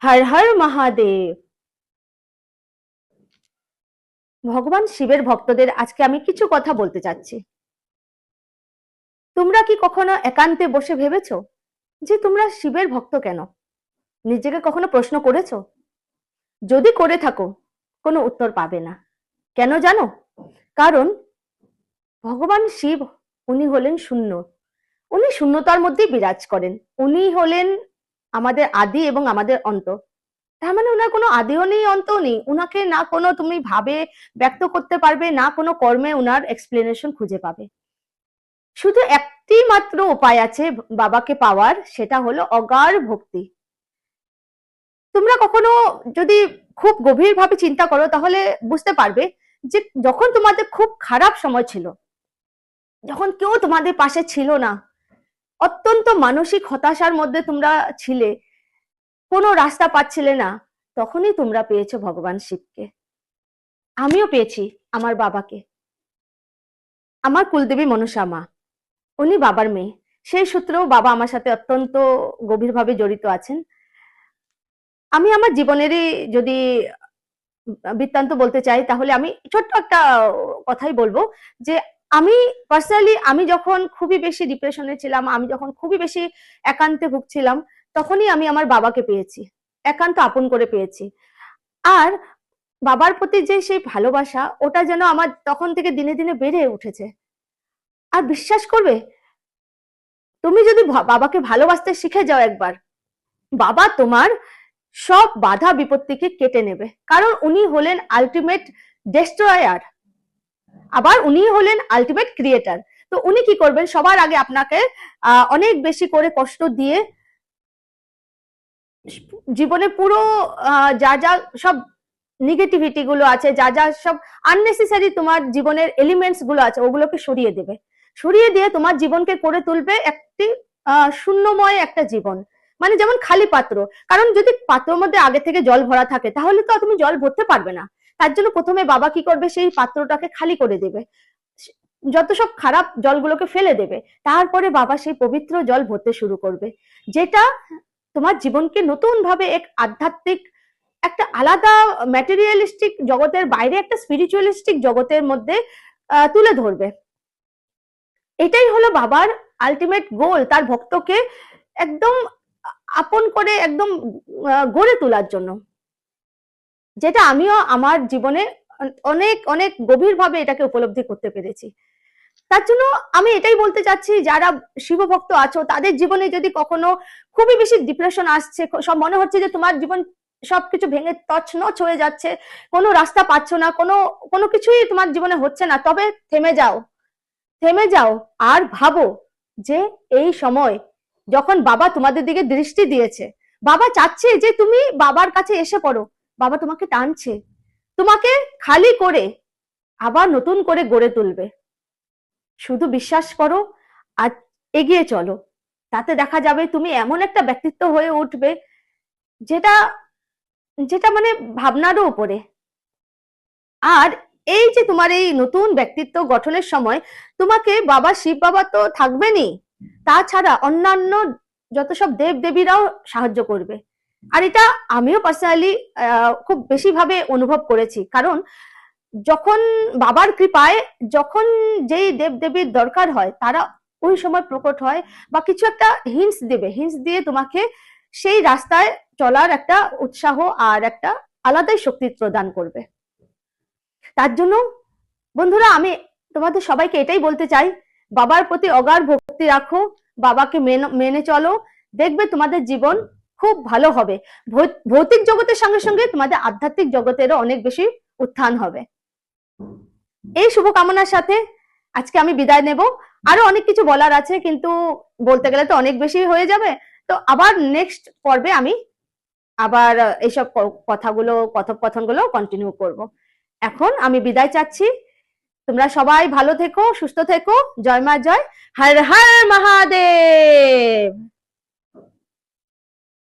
হর হর মহাদেব। ভগবান শিবের ভক্তদের আজকে আমি কিছু কথা বলতে চাচ্ছি। তোমরা কি কখনো একান্তে বসে ভেবেছো যে তোমরা শিবের ভক্ত কেন? নিজেকে কখনো প্রশ্ন করেছো? যদি করে থাকো, কোনো উত্তর পাবে না। কেন জানো? কারণ ভগবান শিব, উনি হলেন শূন্য। উনি শূন্যতার মধ্যেই বিরাজ করেন। উনি হলেন আমাদের আদি এবং আমাদের অন্ত। তার মানে ওনার কোনো আদিও নেই, অন্তও নেই। উনাকে না কোনো তুমি ভাবে ব্যক্ত করতে পারবে, না কোনো কর্মে উনার এক্সপ্লেনেশন খুঁজে পাবে। শুধু একটি মাত্র উপায় আছে বাবাকে পাওয়ার, সেটা হলো অগাঢ় ভক্তি। তোমরা কখনো যদি খুব গভীরভাবে চিন্তা করো তাহলে বুঝতে পারবে যে যখন তোমাদের খুব খারাপ সময় ছিল, যখন কেউ তোমাদের পাশে ছিল না, অত্যন্ত মানসিক হতাশার মধ্যে তোমরা ছিলে, কোনো রাস্তা পাচ্ছিলে না, তখনই তোমরা পেয়েছো ভগবান শিবকে। আমিও পেয়েছি আমার বাবাকে, আমার কুলদেবী মনসা মা। উনি বাবার মেয়ে, সেই সূত্রেও বাবা আমার সাথে অত্যন্ত গভীরভাবে জড়িত আছেন। আমি আমার জীবনেরই যদি বৃত্তান্ত বলতে চাই তাহলে আমি ছোট্ট একটা কথাই বলবো যে আমি পার্সোনালি, আমি যখন খুবই বেশি ডিপ্রেশনে ছিলাম, আমি যখন খুবই বেশি একান্তে ভুগছিলাম, তখনই আমি আমার বাবাকে পেয়েছি, একান্ত আপন করে পেয়েছি। আর বাবার প্রতি যে সেই ভালোবাসা, ওটা যেন আমার তখন থেকে দিনে দিনে বেড়ে উঠেছে। আর বিশ্বাস করবে, তুমি যদি বাবাকে ভালোবাসতে শিখে যাও একবার, বাবা তোমার সব বাধা বিপত্তিকে কেটে নেবে। কারণ উনি হলেন আলটিমেট ডেস্ট্রয়ার, আবার উনি হলেন আলটিমেট ক্রিয়েটার। তো উনি কি করবেন, সবার আগে আপনাকে অনেক বেশি করে কষ্ট দিয়ে জীবনে পুরো যা যা সব নেগেটিভিটি গুলো আছে, যা যা সব আননেসেসারি তোমার জীবনের এলিমেন্টস গুলো আছে, ওগুলোকে সরিয়ে দেবে। সরিয়ে দিয়ে তোমার জীবনকে করে তুলবে একটি শূন্যময় একটা জীবন, মানে যেমন খালি পাত্র। কারণ যদি পাত্রের মধ্যে আগে থেকে জল ভরা থাকে তাহলে তো তুমি জল ভরতে পারবে না। তার জন্য প্রথমে বাবা কি করবে, সেই পাত্রটাকে খালি করে দেবে, যত সব খারাপ জলগুলোকে ফেলে দেবে। তারপরে বাবা সেই পবিত্র জল ভরতে শুরু করবে, যেটা তোমার জীবনকে নতুন ভাবে এক আধ্যাত্মিক, একটা আলাদা ম্যাটেরিয়ালিস্টিক জগতের বাইরে একটা স্পিরিচুয়ালিস্টিক জগতের মধ্যে তুলে ধরবে। এটাই হলো বাবার আলটিমেট গোল, তার ভক্তকে একদম আপন করে একদম গড়ে তোলার জন্য, যেটা আমিও আমার জীবনে অনেক অনেক গভীরভাবে এটাকে উপলব্ধি করতে পেরেছি। তার জন্য আমি এটাই বলতে চাচ্ছি, যারা শিবভক্ত আছো তাদের জীবনে যদি কখনো খুবই বেশি ডিপ্রেশন আসছে, সব মনে হচ্ছে যে তোমার জীবন সবকিছু ভেঙে তছনছ হয়ে যাচ্ছে, কোনো রাস্তা পাচ্ছ না, কোনো কিছুই তোমার জীবনে হচ্ছে না, তবে থেমে যাও, থেমে যাও আর ভাবো যে এই সময় যখন বাবা তোমাদের দিকে দৃষ্টি দিয়েছে, বাবা চাচ্ছে যে তুমি বাবার কাছে এসে পড়ো, বাবা তোমাকে টানছে, তোমাকে খালি করে আবার নতুন করে গড়ে তুলবে। শুধু বিশ্বাস করো আর এগিয়ে চলো, তাতে দেখা যাবে তুমি এমন একটা ব্যক্তিত্ব হয়ে উঠবে যেটা যেটা মানে ভাবনারও উপরে। আর এই যে তোমার এই নতুন ব্যক্তিত্ব গঠনের সময় তোমাকে বাবা শিব বাবা তো থাকবেনই, তাছাড়া অন্যান্য যত সব দেব দেবীরাও সাহায্য করবে। আর এটা আমিও পার্সোনালি খুব বেশি ভাবে অনুভব করেছি। কারণ যখন বাবার কৃপায়, যখন যেই দেব দেবীর দরকার হয় তারা ওই সময় প্রকট হয়, বা কিছু একটা হিন্টস দেবে, হিন্টস দিয়ে তোমাকে সেই রাস্তায় চলার একটা উৎসাহ আর একটা আলাদাই শক্তি প্রদান করবে। তার জন্য বন্ধুরা, আমি তোমাদের সবাইকে এটাই বলতে চাই, বাবার প্রতি অগাঢ় ভক্তি রাখো, বাবাকে মেনে চলো, দেখবে তোমাদের জীবন খুব ভালো হবে। ভৌতিক জগতের সঙ্গে সঙ্গে তোমাদের আধ্যাত্মিক জগতেরও অনেক বেশি উত্থান হবে। এই শুভকামনার সাথে আজকে আমি বিদায় নেব। আরো অনেক কিছু বলার আছে, কিন্তু বলতে গেলে তো অনেক বেশি হয়ে যাবে। তো আবার নেক্সট পর্বে আমি আবার এইসব কথাগুলো, কথোপকথনগুলো কন্টিনিউ করব। এখন আমি বিদায় চাচ্ছি। তোমরা সবাই ভালো থেকো, সুস্থ থেকো। জয় মা, জয় হর হর মহাদেব।